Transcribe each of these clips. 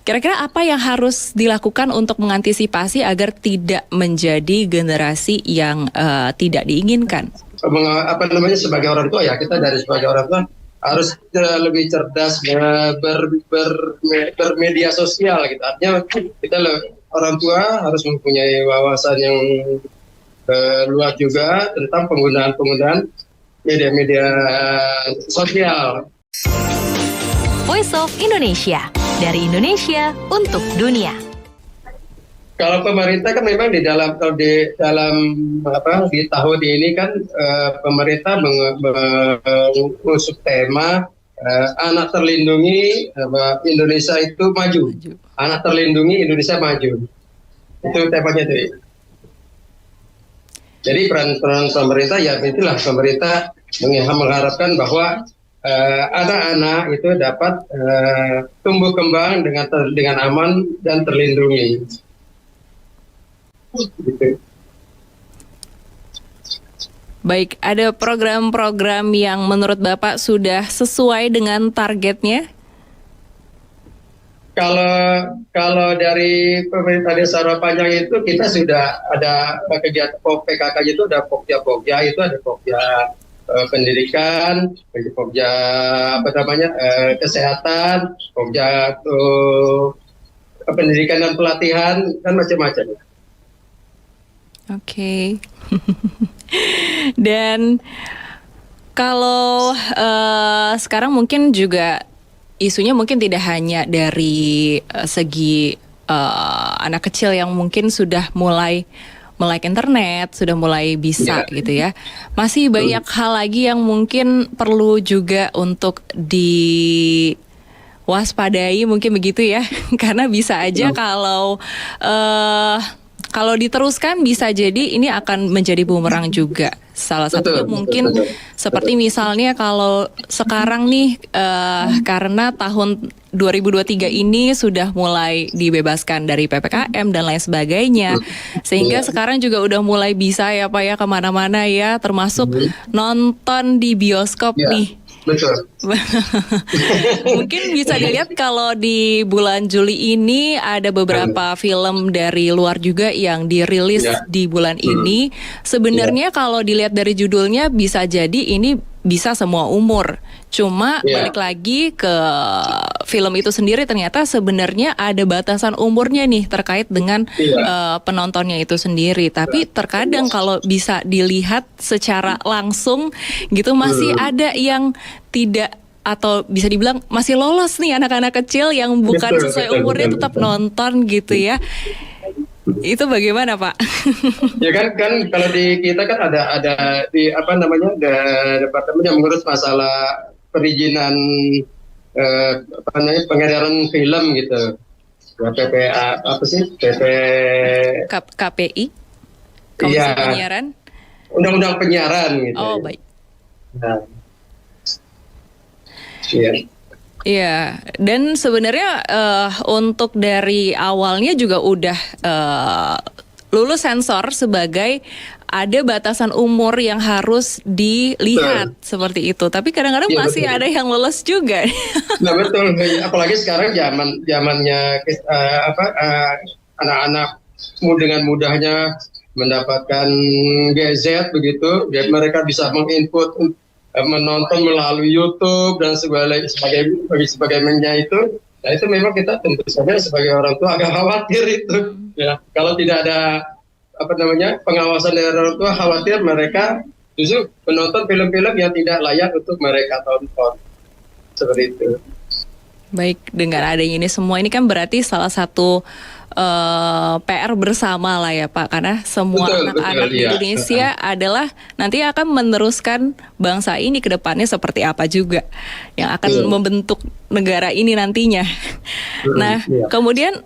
Kira-kira apa yang harus dilakukan untuk mengantisipasi agar tidak menjadi generasi yang tidak diinginkan? Sebagai orang tua ya, kita dari sebagai orang tua harus lebih cerdas bermedia sosial gitu. Artinya kita orang tua harus mempunyai wawasan yang luas juga tentang penggunaan media-media sosial. Voice of Indonesia, dari Indonesia untuk dunia. Kalau pemerintah kan memang di tahun ini kan pemerintah mengusung tema anak terlindungi Indonesia itu maju. Anak terlindungi Indonesia maju. Itu temanya itu. Jadi peran pemerintah ya itulah, pemerintah mengharapkan bahwa anak-anak itu dapat tumbuh kembang dengan aman dan terlindungi. Gitu. Baik, ada program-program yang menurut Bapak sudah sesuai dengan targetnya? Kalau dari pemerintah Desa Rawapanjang itu kita sudah ada kegiatan PKK itu ada pokja itu ada pokja pendidikan, pokja kesehatan, pokja pendidikan dan pelatihan, kan macam-macam. Oke. Dan kalau sekarang mungkin juga isunya mungkin tidak hanya dari segi anak kecil yang mungkin sudah mulai melek internet, sudah mulai bisa gitu ya. Masih banyak hal lagi yang mungkin perlu juga untuk diwaspadai mungkin begitu ya. Karena bisa aja kalau diteruskan bisa jadi ini akan menjadi bumerang juga. Salah satunya mungkin seperti misalnya kalau sekarang nih karena tahun 2023 ini sudah mulai dibebaskan dari PPKM dan lain sebagainya, sehingga sekarang juga udah mulai bisa ya Pak ya kemana-mana ya, termasuk nonton di bioskop nih. Betul. Mungkin bisa dilihat kalau di bulan Juli ini ada beberapa film dari luar juga yang dirilis di bulan ini. Sebenarnya kalau dilihat dari judulnya bisa jadi ini bisa semua umur. Cuma balik lagi ke film itu sendiri ternyata sebenarnya ada batasan umurnya nih terkait dengan penontonnya itu sendiri. Tapi terkadang kalau bisa dilihat secara langsung gitu masih ada yang tidak, atau bisa dibilang masih lolos nih anak-anak kecil yang bukan sesuai umurnya tetap nonton gitu ya. Itu bagaimana Pak? Ya kan kalau di kita kan ada di ada departemen yang mengurus masalah perizinan pengedaran film gitu. PPA KPI? Komisi Penyiaran? Undang-undang penyiaran gitu. Oh baik. Nah. Iya, dan sebenarnya untuk dari awalnya juga udah lulus sensor sebagai ada batasan umur yang harus dilihat seperti itu. Tapi kadang-kadang masih ada yang lolos juga. Nah betul, apalagi sekarang zamannya anak-anak dengan mudahnya mendapatkan gadget begitu, dan mereka bisa menginput menonton melalui YouTube dan sebagainya itu. Nah itu memang kita tentu saja sebagai orang tua agak khawatir itu. Ya, kalau tidak ada pengawasan dari orang tua, khawatir mereka justru menonton film-film yang tidak layak untuk mereka tonton. Seperti itu. Baik, dengan adanya ini semua ini kan berarti salah satu PR bersama lah ya Pak, karena semua anak-anak di Indonesia adalah nanti akan meneruskan bangsa ini ke depannya seperti apa juga yang akan membentuk negara ini nantinya. Nah, kemudian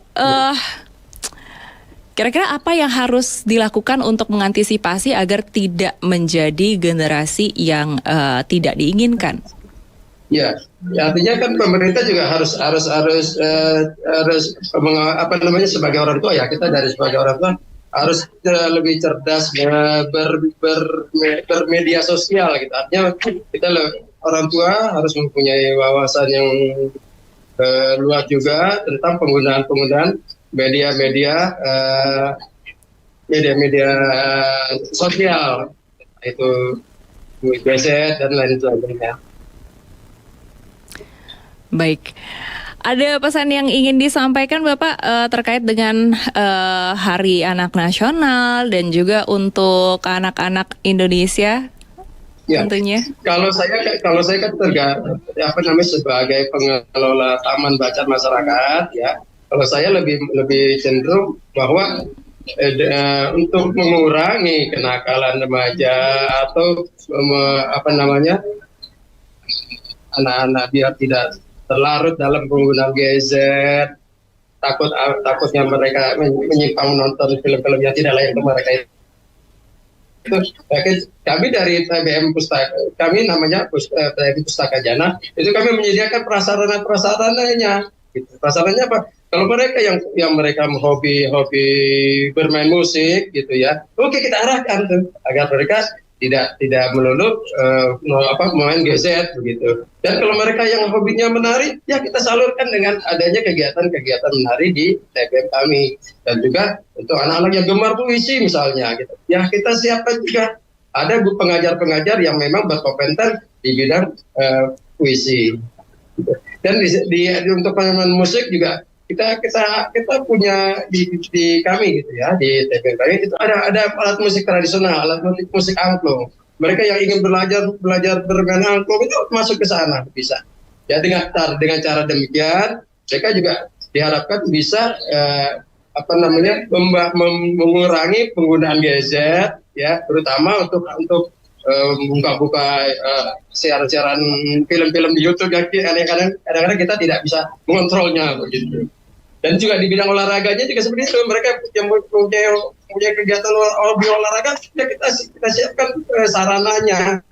kira-kira apa yang harus dilakukan untuk mengantisipasi agar tidak menjadi generasi yang tidak diinginkan? Ya, artinya kan pemerintah juga harus sebagai orang tua ya, kita dari sebagai orang tua harus lebih cerdas bermedia sosial gitu. Artinya kita orang tua harus mempunyai wawasan yang luas juga tentang penggunaan media-media sosial, itu gadget dan lain sebagainya. Baik. Ada pesan yang ingin disampaikan Bapak terkait dengan Hari Anak Nasional dan juga untuk anak-anak Indonesia Ya, tentunya? Kalau saya kan sebagai pengelola taman bacaan masyarakat, ya, kalau saya lebih cenderung bahwa untuk mengurangi kenakalan remaja atau anak-anak biar tidak terlarut dalam penggunaan gadget, takutnya mereka menyimpang menonton film-film yang tidak layak untuk mereka itu. Kami dari TBM Pustaka, kami namanya TBM Pustaka Jana, itu kami menyediakan prasarananya. Gitu. Prasarannya apa? Kalau mereka yang mereka hobi bermain musik, gitu ya, oke, kita arahkan tuh agar mereka tidak melulu main gadget begitu. Dan kalau mereka yang hobinya menari, ya kita salurkan dengan adanya kegiatan-kegiatan menari di TBM kami. Dan juga untuk anak-anak yang gemar puisi misalnya, gitu. Ya kita siapkan juga ada pengajar-pengajar yang memang berkompeten di bidang puisi. Gitu. Dan untuk pemain musik juga kita punya di kami gitu ya, di TPM kami itu ada alat musik tradisional, alat musik angklung. Mereka yang ingin belajar bermain angklung itu masuk ke sana bisa. Ya dengan cara demikian mereka juga diharapkan bisa mengurangi penggunaan gadget, ya, terutama untuk buka siaran film-film di YouTube yang kadang-kadang kita tidak bisa mengontrolnya begitu. Dan juga di bidang olahraganya juga seperti itu, mereka yang punya kegiatan hobi olahraga, ya kita siapkan sarananya,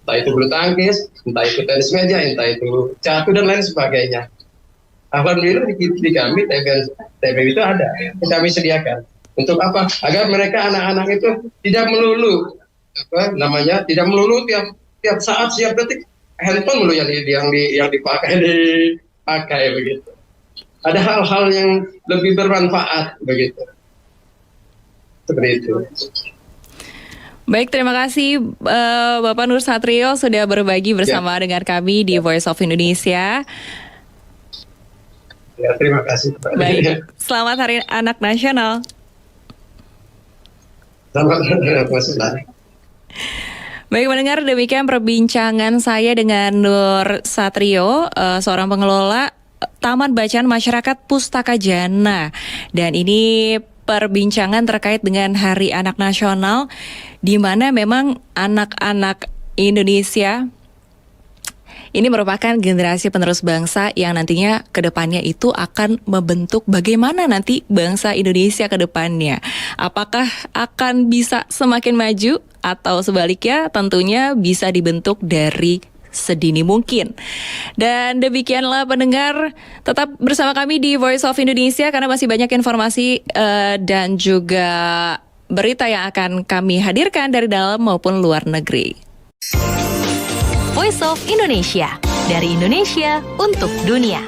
entah itu bulu tangkis, entah itu tenis meja, entah itu catur dan lain sebagainya. Alhamdulillah di kami TBM itu ada, kami sediakan. Untuk apa? Agar mereka anak-anak itu tidak melulu tidak melulu tiap saat, setiap detik handphone melulu yang dipakai begitu. Ada hal-hal yang lebih bermanfaat begitu. Seperti itu. Baik, terima kasih Bapak Nur Satrio sudah berbagi bersama dengan kami di Voice of Indonesia. Ya, terima kasih. Baik, selamat Hari Anak Nasional. Selamat Hari Anak Nasional. Baik mendengar, demikian perbincangan saya dengan Nur Satrio, seorang pengelola Taman Bacaan Masyarakat Pustaka Jana. Dan ini perbincangan terkait dengan Hari Anak Nasional, di mana memang anak-anak Indonesia ini merupakan generasi penerus bangsa yang nantinya ke depannya itu akan membentuk bagaimana nanti bangsa Indonesia ke depannya. Apakah akan bisa semakin maju atau sebaliknya tentunya bisa dibentuk dari sedini mungkin. Dan demikianlah pendengar, tetap bersama kami di Voice of Indonesia karena masih banyak informasi dan juga berita yang akan kami hadirkan dari dalam maupun luar negeri. Voice of Indonesia, dari Indonesia untuk dunia.